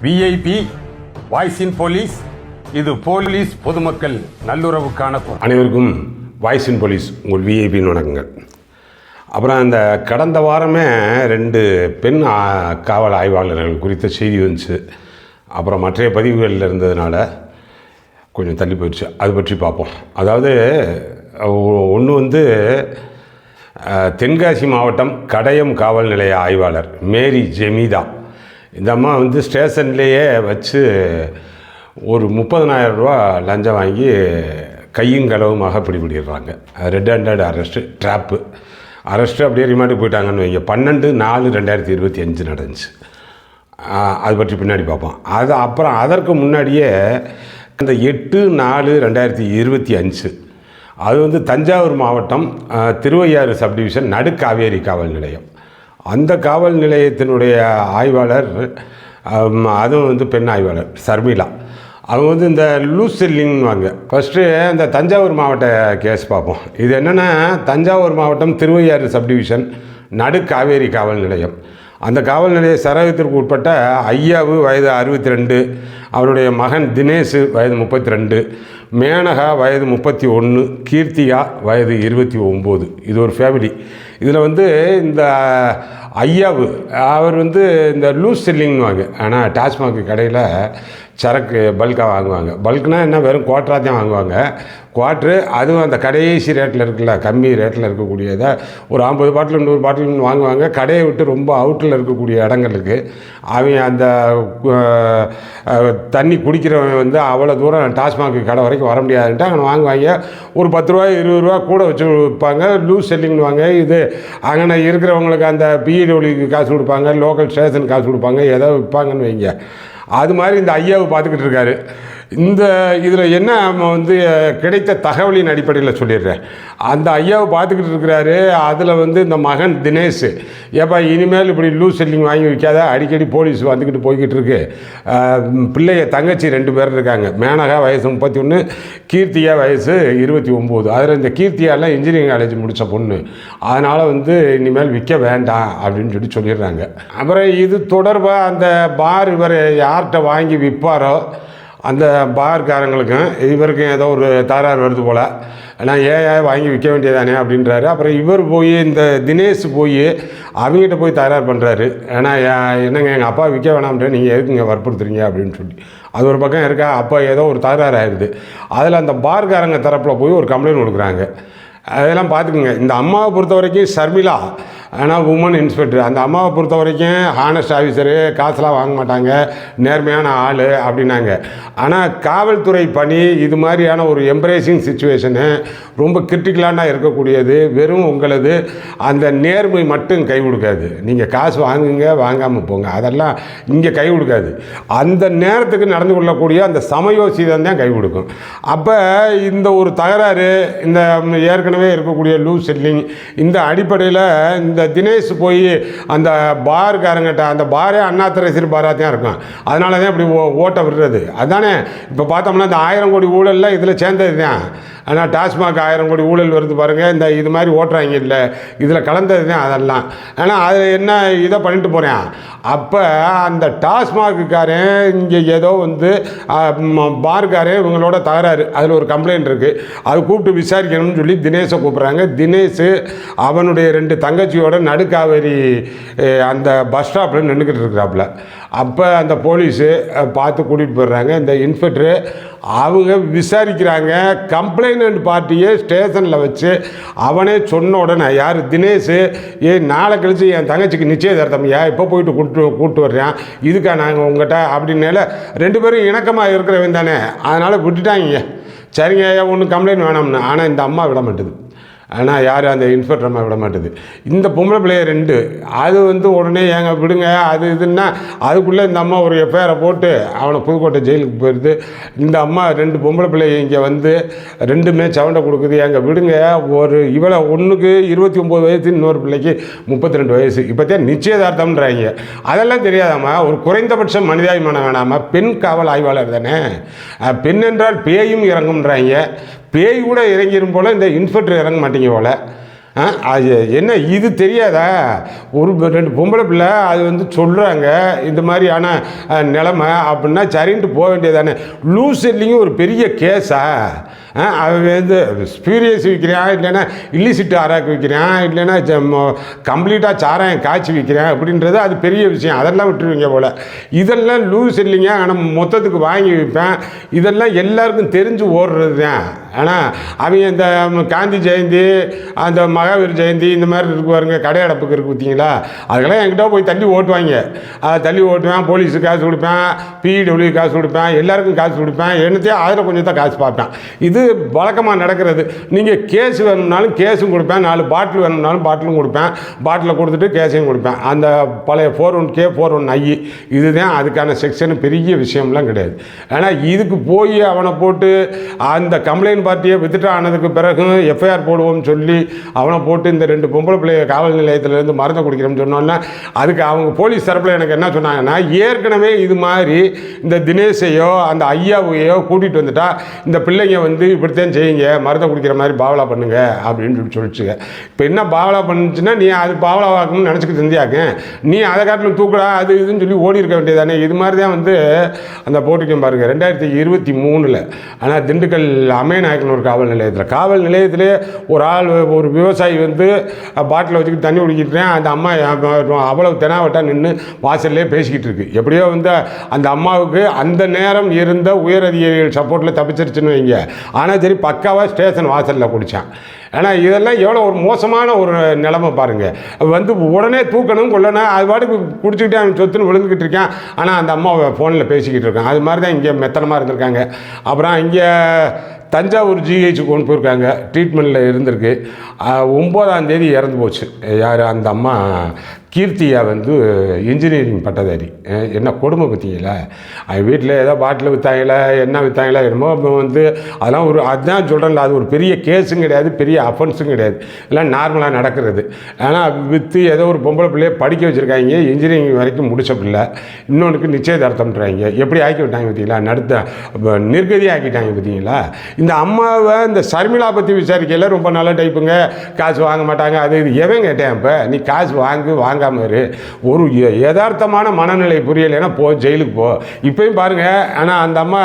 VIP voice இன் police. இது police பொதுமக்கள் நல்லுறவுக்கான அனைவருக்கும் வாய்ஸ் இன் போலீஸ் உங்கள் விஐபின்னு வணக்கங்கள். அப்புறம் அந்த கடந்த வாரமே 2 பெண் காவல் ஆய்வாளர்கள் குறித்த செய்தி வந்துச்சு. அப்புறம் மற்ற பதிவுகளில் இருந்ததுனால கொஞ்சம் தள்ளி போயிடுச்சு. அது பற்றி பார்ப்போம். அதாவது ஒன்று தென்காசி மாவட்டம் கடையம் காவல் நிலைய ஆய்வாளர் மேரி ஜெமிதா. இந்த அம்மா ஸ்டேஷன்லேயே வச்சு ஒரு 30,000 ரூபா லஞ்சம் வாங்கி கையும் களவுமாக பிடிபடுறாங்க. ரெட் ஹேண்டட் ட்ராப்பு அரெஸ்ட்டு அப்படியே ரிமாண்டுக்கு போயிட்டாங்கன்னு வைங்க. 12/4/2025 நடந்துச்சு. அது பற்றி பின்னாடி பார்ப்போம். அப்புறம் அதற்கு முன்னாடியே அந்த 8/4/2025 அது தஞ்சாவூர் மாவட்டம் திருவையாறு சப்டிவிஷன் நடுக்காவேரி காவல் நிலையம். அந்த காவல் நிலையத்தினுடைய ஆய்வாளர், அதுவும் பெண் ஆய்வாளர் சர்மிளா. அவங்க இந்த லூஸ் செல்லிங்வாங்க. ஃபஸ்ட்டு அந்த தஞ்சாவூர் மாவட்ட கேஸ் பார்ப்போம். இது என்னென்னா, தஞ்சாவூர் மாவட்டம் திருவையாறு சப்டிவிஷன் நடுக்காவேரி காவல் நிலையம். அந்த காவல் நிலைய சரகத்திற்கு உட்பட்ட ஐயாவு வயது 62, அவருடைய மகன் தினேஷ் வயது 32, மேனகா வயது 31, கீர்த்திகா வயது 29. இது ஒரு ஃபேமிலி. இதில் இந்த ஐயாவு அவர் இந்த லூஸ் செல்லிங்வாங்க. ஆனால் டாஸ்மாக் கடையில் சரக்கு பல்காக வாங்குவாங்க. பல்க்னால் என்ன, வெறும் குவார்ட்டராக தான் வாங்குவாங்க. குவார்ட்ரு, அதுவும் அந்த கடைசி ரேட்டில் இருக்குல்ல, கம்மி ரேட்டில் இருக்கக்கூடியதை ஒரு 50 பாட்டில் 100 பாட்டில் வாங்குவாங்க. கடையை விட்டு ரொம்ப அவுட்டில் இருக்கக்கூடிய இடங்களுக்கு அவங்க அந்த தண்ணி குடிக்கிறவன் அவ்வளோ தூரம் டாஸ்மாக் கடை வரைக்கும் வர முடியாதுன்ட்டு அங்கே வாங்குவாங்க. ஒரு 10 ரூபா 20 ரூபா கூட வச்சு விற்பாங்க. லூஸ் செல்லிங்வாங்க. இது அங்கே இருக்கிறவங்களுக்கு அந்த பிஇடபிள்யூக்கு காசு கொடுப்பாங்க, லோக்கல் ஸ்டேஷன் காசு கொடுப்பாங்க, ஏதோ விற்பாங்கன்னு வைங்க. அது மாதிரி இந்த ஐயாவை பார்த்துக்கிட்டு இருக்காரு. இதில் என்ன கிடைத்த தகவலின் அடிப்படையில் சொல்லிடுறேன். அந்த ஐயாவை பார்த்துக்கிட்டு இருக்கிறாரு. அதில் இந்த மகன் தினேஷ், ஏப்பா இனிமேல் இப்படி லூஸ் செல்லிங் வாங்கி வைக்காத, அடிக்கடி போலீஸ் வந்துக்கிட்டு போய்கிட்டு இருக்கு. பிள்ளைய தங்கச்சி 2 பேர் இருக்காங்க. மேனகா வயசு 31, கீர்த்தியா வயசு 29. அதில் இந்த கீர்த்தியாலாம் இன்ஜினியரிங் காலேஜ் முடித்த பொண்ணு. அதனால் இனிமேல் விற்க வேண்டாம் அப்படின்னு சொல்லிடுறாங்க. அப்புறம் இது தொடர்பாக அந்த பார் இவர் யார்கிட்ட வாங்கி விற்பாரோ அந்த பார்காரங்களுக்கும் இவருக்கும் ஏதோ ஒரு தகராறு வருது போல். ஆனால் ஏன் வாங்கி விற்க வேண்டியதானே அப்படின்றாரு. அப்புறம் இவர் போய் இந்த தினேஷ் போய் அவங்ககிட்ட போய் தகராறு பண்ணுறாரு. ஏன்னா என்னங்க எங்கள் அப்பா விற்க வேணாம்ன்ற, நீங்கள் எதுக்குங்க வற்புறுத்துறீங்க அப்படின்னு சொல்லி. அது ஒரு பக்கம் இருக்கா. அப்போ ஏதோ ஒரு தகராறு ஆகிடுது. அதில் அந்த பார்காரங்க தரப்பில் போய் ஒரு கம்ப்ளைண்ட் கொடுக்குறாங்க. அதெல்லாம் பார்த்துக்குங்க. இந்த அம்மாவை பொறுத்த வரைக்கும் சர்மிளா, ஆனால் உமன் இன்ஸ்பெக்டர். அந்த அம்மாவை பொறுத்த வரைக்கும் ஹானஸ்ட் ஆஃபீஸரு, காசுலாம் வாங்க மாட்டாங்க, நேர்மையான ஆள் அப்படின்னாங்க. ஆனால் காவல்துறை பணி இது மாதிரியான ஒரு எம்ப்ரேசிங் சுச்சுவேஷனு ரொம்ப கிரிட்டிக்கலான இருக்கக்கூடியது. வெறும் உங்களது அந்த நேர்மை மட்டும் கை கொடுக்காது. நீங்கள் காசு வாங்குங்க, வாங்காமல் போங்க, அதெல்லாம் இங்கே கை கொடுக்காது. அந்த நேரத்துக்கு நடந்து கொள்ளக்கூடிய அந்த சமயோசிதம் தான் கை கொடுக்கும். அப்போ இந்த ஒரு தகராறு, இந்த ஏற்கனவே இருக்கக்கூடிய லூஸ் செல்லிங், இந்த அடிப்படையில் இந்த தினேஷ் போய் அந்த பார்காரங்கிட்ட, அந்த பாரே அண்ணாத்திரேசர் பாராக தான் இருக்கும். அதனால தான் இப்படி ஓட்ட விடுறது. அதுதானே இப்போ பார்த்தோம்னா இந்த 1000 கோடி ஊழலில் இதில் சேர்ந்தது தான். ஆனால் டாஸ்மாக் 1000 கோடி ஊழல் வருது பாருங்கள். இந்த இது மாதிரி ஓட்டுறாங்க இல்லை, இதில் கலந்தது தான் அதெல்லாம். ஆனால் அதில் என்ன இதை பண்ணிட்டு போகிறேன். அப்போ அந்த டாஸ்மாக்குக்காரன் இங்கே ஏதோ பார்காரன் இவங்களோட தகராறு, அதில் ஒரு கம்ப்ளைண்ட் இருக்குது. அது கூப்பிட்டு விசாரிக்கணும்னு சொல்லி தினேஷை கூப்பிட்றாங்க. தினேஷ் அவனுடைய 2 தங்கச்சியோட நடுக்காவேரி அந்த பஸ் ஸ்டாப்பில் நின்றுக்கிட்டு இருக்கிறாப்புல. அப்போ அந்த போலீஸு பார்த்து கூட்டிகிட்டு போயிடுறாங்க. இந்த இன்ஸ்பெக்டரு அவங்க விசாரிக்கிறாங்க. கம்ப்ளைண்ட் பார்ட்டியை ஸ்டேஷனில் வச்சு அவனே சொன்ன உடனே, யார் தினேஷ், நாளை கழிச்சு என் தங்கச்சிக்கு நிச்சயதார்த்தம், எப்போ போயிட்டு கூப்பிட்டு வர்றேன், இதுக்கா நாங்கள் உங்கள்கிட்ட அப்படின்னால 2 பேரும் இணக்கமாக இருக்கிறவன் தானே, அதனால் விட்டுட்டாங்க. சரிங்க ஐயா, ஒன்றும் கம்ப்ளைண்ட் வேணாம்னு. ஆனால் இந்த அம்மா விட மாட்டுது. ஆனால் யார், அந்த இன்ஸ்பெக்டர் அம்மா விட மாட்டுது. இந்த பொம்பளை பிள்ளைய 2 அது உடனே ஏங்க விடுங்க அது இதுன்னா, அதுக்குள்ளே இந்த அம்மா ஒரு எஃப்ஐஆரை போட்டு அவனை புதுக்கோட்டை ஜெயிலுக்கு போயிடுது. இந்த அம்மா 2 பொம்பளை பிள்ளைய இங்கே 2மே சவண்டை கொடுக்குது. ஏங்க விடுங்க. இவளை ஒன்றுக்கு 29 வயசு, இன்னொரு பிள்ளைக்கு 32 வயசு. இப்போத்தான் நிச்சயதார்த்தம்ன்றாங்க. அதெல்லாம் தெரியாதாம்மா. ஒரு குறைந்தபட்சம் மனிதாபிமானம் வேணாமா? பெண் காவல் ஆய்வாளர் தானே. பெண் என்றால் பேயும் இறங்கும்ன்றாங்க. பேய் கூட இறங்கிடும் போல் இந்த இன்ஸ்பெக்டர் இறங்க மாட்டீங்க போல். அது என்ன இது தெரியாதா? ஒரு 2 பொம்பளை பிள்ளை அது வந்து சொல்கிறாங்க இந்த மாதிரியான நிலமை அப்படின்னா சரின்ட்டு போக வேண்டியதானே. லூஸ் செல்லிங்கும் ஒரு பெரிய கேஸா? அவன் வந்து ஸ்பீரியஸ் விற்கிறான், இல்லைன்னா இல்லிசிட்டு ஆராக்கு விற்கிறான், இல்லைன்னா கம்ப்ளீட்டாக சாராயம் காய்ச்சி விற்கிறான் அப்படின்றது அது பெரிய விஷயம். அதெல்லாம் விட்டுருவீங்க போல். இதெல்லாம் லூஸ் இல்லைங்க, ஆனால் மொத்தத்துக்கு வாங்கி விற்பேன். இதெல்லாம் எல்லாருக்கும் தெரிஞ்சு ஓடுறது தான். ஆனால் அவங்க இந்த காந்தி ஜெயந்தி, அந்த மகாவீர் ஜெயந்தி இந்த மாதிரி இருக்கு பாருங்க, கடையடப்புக்கு இருக்குது பார்த்தீங்களா, அதுக்கெல்லாம் என்கிட்ட போய் தள்ளி ஓட்டுவாங்க. அதை தள்ளி ஓட்டுவேன், போலீஸுக்கு காசு கொடுப்பேன், பிடபிள்யூ காசு கொடுப்பேன், எல்லாருக்கும் காசு கொடுப்பேன், என்னத்தையும் அதில் கொஞ்சம் தான் காசு பார்ப்பேன். இது வழக்கமாக நடக்கிறது. நீங்கள் கேஸ் வேணும்னாலும் கேஸும் கொடுப்பேன், 4 பாட்டில் வேணும்னாலும் பாட்டிலும் கொடுப்பேன், பாட்டிலை கொடுத்துட்டு கேஸையும் கொடுப்பேன். அந்த பழைய 41K 41I இதுதான் அதுக்கான செக்ஷன். பெரிய விஷயம்லாம் கிடையாது. ஆனால் இதுக்கு போய் அவனை போட்டு அந்த கம்ப்ளைண்ட் பார்ட்டியை வித்துட்டு ஆனதுக்கு பிறகு எஃப்ஐஆர் போடுவோம்னு சொல்லி அவனை போட்டு இந்த 2 பொம்பளை பிள்ளைய காவல் நிலையத்திலேருந்து மருந்து குடிக்கிறோம்னு சொன்னோன்னா அதுக்கு அவங்க போலீஸ் தரப்பில் எனக்கு என்ன சொன்னாங்கன்னா, ஏற்கனவே இது மாதிரி இந்த தினேஷையோ அந்த ஐயாவையோ கூட்டிகிட்டு வந்துட்டா இந்த பிள்ளைங்க வந்து இப்படித்தான் செய்யுங்க, மருந்தை குடிக்கிற மாதிரி பாவலா பண்ணுங்க அப்படின்னு சொல்லிச்சுங்க. இப்போ என்ன பாவலா பண்ணுச்சுன்னா, நீ அது பாவலா வாக்கணும்னு நினச்சிக்கிட்டு இருந்தியாக்க, நீ அதை காட்டிலும் தூக்குடா அது இதுன்னு சொல்லி ஓடி இருக்க வேண்டியதானே. இது மாதிரி தான் வந்து அந்த போட்டிக்கும் பாருங்க 2023. ஆனால் திண்டுக்கல் அமயநாயக்கன் ஒரு காவல் நிலையத்திலே ஒரு ஆள், ஒரு விவசாயி வந்து பாட்டில் வச்சுக்கிட்டு தண்ணி குடிக்கிட்டேன். அந்த அம்மா அவ்வளவு தெனாவட்டா நின்று வாசல்லே பேசிக்கிட்டு இருக்கு. எப்படியோ வந்து அந்த அம்மாவுக்கு அந்த நேரம் இருந்த உயரதிகாரிகள் சப்போர்ட்டில் தப்பிச்சிருச்சுன்னு வைங்க. ஆனால் சரி பக்காவாக ஸ்டேஷன் வாசலில் குடித்தான். ஏன்னா இதெல்லாம் எவ்வளோ ஒரு மோசமான ஒரு நிலைமை பாருங்கள். வந்து உடனே தூக்கணும் கொள்ளணும், அது பாட்டுக்கு குடிச்சிக்கிட்டே அவன் சொத்துன்னு விழுந்துக்கிட்டு இருக்கான். ஆனால் அந்த அம்மா ஃபோனில் பேசிக்கிட்டு இருக்கான். அது மாதிரி தான் இங்கே மெத்தனமாக இருந்திருக்காங்க. அப்புறம் இங்கே தஞ்சாவூர் ஜிஹெச்சுக்கு கொண்டு போயிருக்காங்க, ட்ரீட்மெண்ட்டில் இருந்திருக்கு. 9ஆம் தேதி இறந்து போச்சு. யார்? அந்த அம்மா கீர்த்தியா வந்து இன்ஜினியரிங் பட்டதாரி. என்ன கொடுமை பார்த்தீங்களா? அவங்க வீட்டில் ஏதோ பாட்டில் விற்றாங்களா என்ன விற்றாங்களா என்னமோ வந்து அதெல்லாம் அதுதான் சொல்கிறேன்ல, அது ஒரு பெரிய கேஸும் கிடையாது, பெரிய அஃபென்ஸும் கிடையாது. இதெல்லாம் நார்மலாக நடக்கிறது. ஆனால் விற்று ஏதோ ஒரு பொம்பளை பிள்ளையை படிக்க வச்சுருக்காங்க, இன்ஜினியரிங் வரைக்கும் முடித்த பிள்ளை. இன்னொன்றுக்கு நிச்சயதார்த்தம்ன்றாங்க. எப்படி ஆக்கி விட்டாங்க பார்த்தீங்களா? நிர்கதியாக ஆக்கிட்டாங்க பார்த்தீங்களா? இந்த அம்மாவை இந்த சர்மிளா பற்றி விசாரிக்கையில் ரொம்ப நல்ல டைப்புங்க, காசு வாங்க மாட்டாங்க, அது இது. எவன் கேட்டேன் இப்போ நீ காசு வாங்காம இரு. ஒரு யதார்த்தமான மனநிலை புரியலைன்னா போ, ஜெயிலுக்கு போ. இப்பயும் பாருங்கள். ஆனால் அந்த அம்மா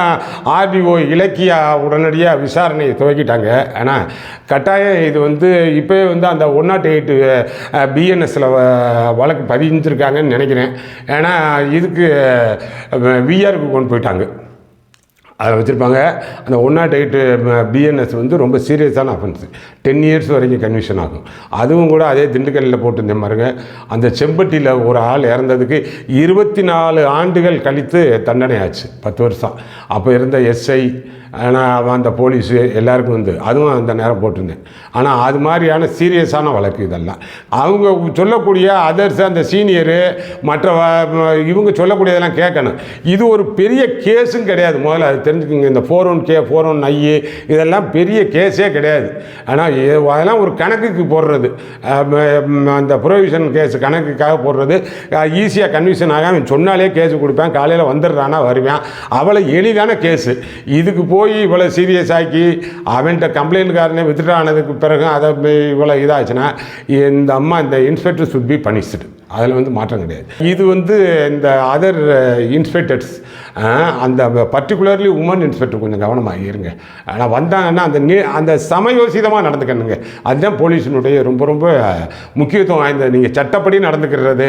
ஆர்டிஓ இலக்கியா உடனடியாக விசாரணையை துவக்கிட்டாங்க. ஆனால் கட்டாயம் இது வந்து இப்போயே வந்து அந்த 108 பிஎன்எஸில் வழக்கு பதிஞ்சிருக்காங்கன்னு நினைக்கிறேன். ஏன்னா இதுக்கு விஆருக்கு கொண்டு போயிட்டாங்க, அதை வச்சுருப்பாங்க. அந்த 108 பிஎன்எஸ் வந்து ரொம்ப சீரியஸான அஃபென்ஸு. 10 இயர்ஸ் வரைக்கும் கன்விஷன் ஆகும். அதுவும் கூட அதே திண்டுக்கல்லில் போட்டுருந்தேன் பாருங்க. அந்த செம்பட்டியில் ஒரு ஆள் இறந்ததுக்கு 24 ஆண்டுகள் கழித்து தண்டனை ஆச்சு, 10 வருஷம். அப்போ இருந்த எஸ்ஐ, ஆனால் அந்த போலீஸு எல்லாருக்கும் வந்து அதுவும் அந்த நேரம் போட்டிருந்தேன். ஆனால் அது மாதிரியான சீரியஸான வழக்கு இதெல்லாம். அவங்க சொல்லக்கூடிய அதர்ஸ், அந்த சீனியரு, மற்ற இவங்க சொல்லக்கூடியதெல்லாம் கேட்கணும். இது ஒரு பெரிய கேஸும் கிடையாது. முதல்ல அது தெரிஞ்சுக்கோங்க. இந்த 41K 41I இதெல்லாம் பெரிய கேஸே கிடையாது. ஆனால் அதெல்லாம் ஒரு கணக்குக்கு போடுறது, அந்த ப்ரொவிஷன் கேஸ் கணக்குக்காக போடுறது. ஈஸியாக கன்விஷன் ஆக அவன் சொன்னாலே கேஸு கொடுப்பேன், காலையில் வந்துடுறானா வருவேன், அவ்வளோ எளிதான கேஸு. இதுக்கு போய் இவ்வளோ சீரியஸ் ஆக்கி அவன்கிட்ட கம்ப்ளைண்ட்காரனே வித்துட்டு ஆனதுக்கு பிறகு அதை இவ்வளோ இதாச்சுன்னா இந்த அம்மா, இந்த இன்ஸ்பெக்டர் சுட் பி பனிஷ்டு. அதில் வந்து மாற்றம் கிடையாது. இது வந்து இந்த அதர் இன்ஸ்பெக்டர்ஸ், அந்த பர்டிகுலர்லி உமன் இன்ஸ்பெக்டர் கொஞ்சம் கவனமாக இருங்க. ஆனால் வந்தாங்கன்னா அந்த சமயோசிதமாக நடந்துக்கணுங்க. அதுதான் போலீஸினுடைய ரொம்ப ரொம்ப முக்கியத்துவம் வாய்ந்த. நீங்கள் சட்டப்படி நடந்துக்கிறது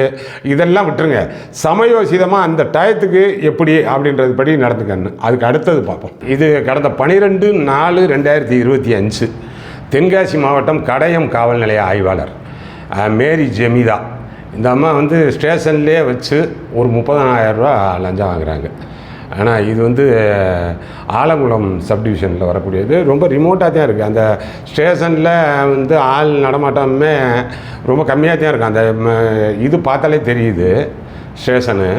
இதெல்லாம் விட்டுருங்க. சமயோசிதமாக அந்த டயத்துக்கு எப்படி அப்படின்றது படி நடந்துக்கணும். அதுக்கு அடுத்தது பார்ப்போம். இது கடந்த 12/4/2025 தென்காசி மாவட்டம் கடையம் காவல் நிலைய ஆய்வாளர் மேரி ஜெமிதா. இந்த அம்மா வந்து ஸ்டேஷன்லேயே வச்சு ஒரு 30,000 ரூபா லஞ்சம் வாங்குறாங்க. ஆனால் இது வந்து ஆலங்குளம் சப்டிவிஷனில் வரக்கூடியது. ரொம்ப ரிமோட்டாக தான் இருக்குது. அந்த ஸ்டேஷனில் வந்து ஆள் நடமாட்டமே ரொம்ப கம்மியாக தான் இருக்குது. அந்த இது பார்த்தாலே தெரியுது ஸ்டேஷனு.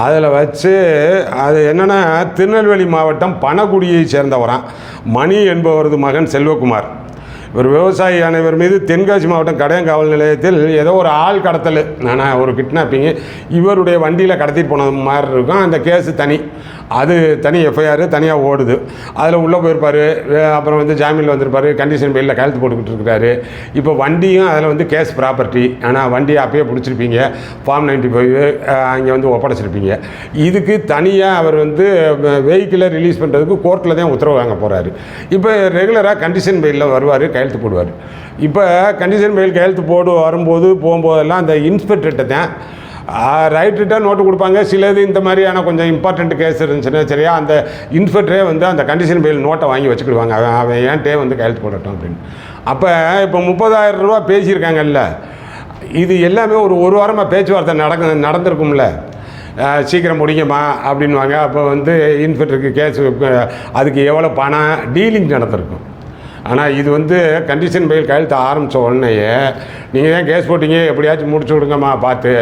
அதில் வச்சு அது என்னென்னா, திருநெல்வேலி மாவட்டம் பனகுடியை சேர்ந்தவரான் மணி என்பவரது மகன் செல்வகுமார். ஒரு விவசாயி அனைவர் மீது தென்காசி மாவட்டம் கடையம் காவல் நிலையத்தில் ஏதோ ஒரு ஆள் கடத்தல், ஆனால் ஒரு கிட்னாப்பிங்கு, இவருடைய வண்டியில் கடத்திட்டு போனது மாதிரி இருக்கும். அந்த கேஸு தனி. அது தனி எஃப்ஐஆர் தனியாக ஓடுது. அதில் உள்ளே போயிருப்பார். அப்புறம் வந்து ஜாமீனில் வந்திருப்பார். கண்டிஷன் பெயிலில் கையெழுத்து போட்டுக்கிட்டு இருக்கிறாரு. இப்போ வண்டியும் அதில் வந்து கேஸ் ப்ராப்பர்ட்டி. ஆனால் வண்டியை அப்பயே பிடிச்சிருப்பீங்க. ஃபார்ம் 95 அங்கே வந்து ஒப்படைச்சிருப்பீங்க. இதுக்கு தனியாக அவர் வந்து வெஹிக்கிளை ரிலீஸ் பண்ணுறதுக்கு கோர்ட்டில் தான் உத்தரவு வாங்க போகிறாரு. இப்போ ரெகுலராக கண்டிஷன் பெயிலில் வருவார், கையெழுத்து போடுவார். இப்போ கண்டிஷன் பெயில் கையெழுத்து போகும்போதெல்லாம் அந்த இன்ஸ்பெக்டர்கிட்ட தான் ரைட்டர்கிட்ட நோட்டு கொடுப்பாங்க. சிலது இந்த மாதிரியான கொஞ்சம் இம்பார்ட்டண்ட் கேஸ் இருந்துச்சுன்னா சரியா அந்த இன்ஸ்பெக்டரே வந்து அந்த கண்டிஷன் பெயில் நோட்டை வாங்கி வச்சுக்கிடுவாங்க. அவன் ஏன்ட்டே வந்து கையெழுத்து போடட்டும் அப்படின்னு. அப்போ இப்போ 30,000 ரூபா பேசியிருக்காங்கல்ல, இது எல்லாமே ஒரு வாரமாக பேச்சுவார்த்தை நடந்திருக்கும்ல. சீக்கிரம் முடிங்கம்மா அப்படின்வாங்க. அப்போ வந்து இன்ஸ்பெக்டருக்கு கேஸ் அதுக்கு எவ்வளோ பணம் டீலிங் நடந்திருக்கும். ஆனால் இது வந்து கண்டிஷன் பெயில் கையெழுத்து ஆரம்பித்த உடனேயே நீங்கள் தான் கேஸ் போட்டிங்க, எப்படியாச்சும் முடிச்சு விடுங்கம்மா பார்த்து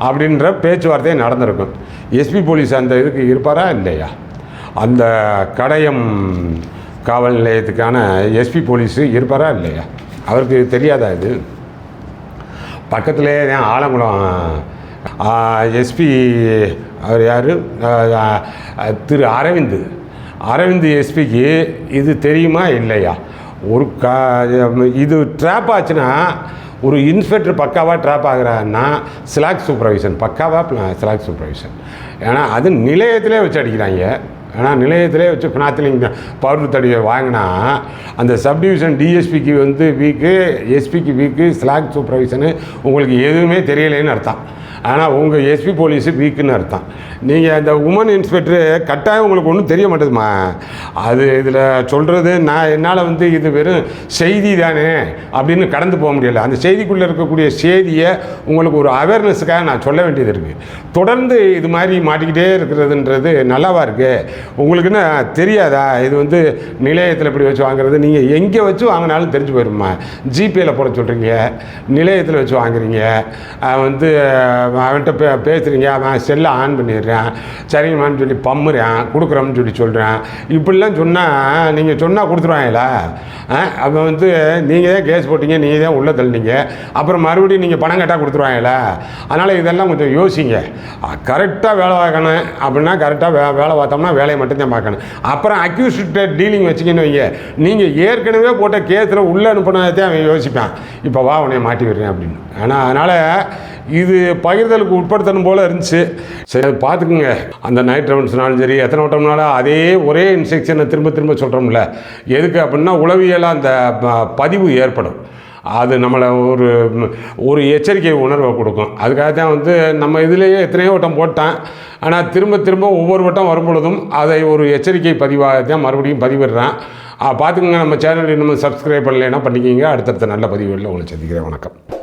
அப்படின்ற பேச்சுவார்த்தையே நடந்திருக்கும். எஸ்பி போலீஸ் அந்த இதுக்கு இருப்பாரா இல்லையா? அந்த கடையம் காவல் நிலையத்துக்கான எஸ்பி போலீஸு இருப்பாரா இல்லையா? அவருக்கு தெரியாதா இது? பக்கத்துலேயே தான் ஆலங்குளம் எஸ்பி அவர் யார், திரு அரவிந்த் எஸ்பிக்கு இது தெரியுமா இல்லையா? இது ட்ராப் ஆச்சுன்னா ஒரு இன்ஸ்பெக்டர் பக்காவாக ட்ராப் ஆகிறாருன்னா ஸ்லாக் சூப்பர்வைசன் பக்காவாக ஸ்லாக் சூப்பர்வைசன். ஏன்னா அது நிலையத்திலே வச்சு அடிக்கிறாங்க. ஏன்னா நிலையத்திலே வச்சு ஃபினாத்திலிங் பவுடர் தடியை வாங்கினா அந்த சப்டிவிஷன் டிஎஸ்பிக்கு வந்து வீக்கு, எஸ்பிக்கு வீக்கு, ஸ்லாக் சூப்பர்வைசனு உங்களுக்கு எதுவுமே தெரியலைன்னு அர்த்தம். ஆனால் உங்கள் எஸ்பி போலீஸு வீக்குன்னு அர்த்தம். நீங்கள் அந்த உமன் இன்ஸ்பெக்டரு கட்டாயம் உங்களுக்கு ஒன்றும் தெரிய மாட்டேதுமா. அது இதில் சொல்கிறது என்னால் வந்து இது வெறும் செய்தி தானே அப்படின்னு கடந்து போக முடியலை. அந்த செய்திக்குள்ளே இருக்கக்கூடிய செய்தியை உங்களுக்கு ஒரு அவேர்னஸுக்காக நான் சொல்ல வேண்டியது இருக்குது. தொடர்ந்து இது மாதிரி மாட்டிக்கிட்டே இருக்கிறதுன்றது நல்லாவா இருக்குது? உங்களுக்குன்னு தெரியாதா? இது வந்து நிலையத்தில் இப்படி வச்சு வாங்குறது, நீங்கள் எங்கே வச்சு வாங்கினாலும் தெரிஞ்சு போயிருமா. ஜிபேயில் போட சொல்கிறீங்க, நிலையத்தில் வச்சு வாங்குறீங்க, வந்து அவன்கிட்ட பேசுகிறீங்க, அவன் செல்லை ஆன் பண்ணிடுறேன், சரிங்கம்மான்னு சொல்லி பம்முறேன், கொடுக்குறோம்னு சொல்லி சொல்கிறேன். இப்படிலாம் சொன்னால் நீங்கள் சொன்னால் கொடுத்துருவாங்களா? அப்போ வந்து நீங்கள் தான் கேஸ் போட்டிங்க, நீங்கள் தான் உள்ளே தள்ளினீங்க, அப்புறம் மறுபடியும் நீங்கள் பணம் கேட்டால் கொடுத்துருவாங்களா? அதனால் இதெல்லாம் கொஞ்சம் யோசிங்க. கரெக்டாக வேலை பார்க்கணும் அப்படின்னா கரெக்டாக வேலை பார்த்தோம்னா வேலையை மட்டும்தான் பார்க்கணும். அப்புறம் அக்யூஸ்ட் டீலிங் வச்சிங்கன்னு வைங்க, நீங்கள் ஏற்கனவே போட்ட கேஸில் உள்ளே அனுப்பினதான் அவன் யோசிப்பான், இப்போ வா உன்னைய மாட்டி விடுறேன் அப்படின்னு. ஆனால் அதனால் இது பகிர்தலுக்கு உட்படுத்தணும் போல் இருந்துச்சு. சரி, பார்த்துக்குங்க. அந்த நைட் ரவுண்ட்ஸ்னாலும் சரி, எத்தனை வட்டம்னாலும் அதே ஒரே இன்ஸ்ட்ரக்ஷனை திரும்ப சொல்கிறோம்ல. எதுக்கு அப்படின்னா உளவியலாக அந்த பதிவு ஏற்படும். அது நம்மளை ஒரு எச்சரிக்கை உணர்வை கொடுக்கும். அதுக்காக தான் வந்து நம்ம இதிலேயே எத்தனையோ வட்டம் போட்டான். ஆனால் திரும்ப ஒவ்வொரு வட்டம் வரும் பொழுதும் அதை ஒரு எச்சரிக்கை பதிவாக தான் மறுபடியும் பதிவிடுறான். பார்த்துக்கோங்க. நம்ம சேனல் இன்னும் சப்ஸ்கிரைப் பண்ணலைன்னா பண்ணிக்கிங்க. அடுத்தடுத்த நல்ல பதிவுகளில் உங்களை சந்திக்கிறேன். வணக்கம்.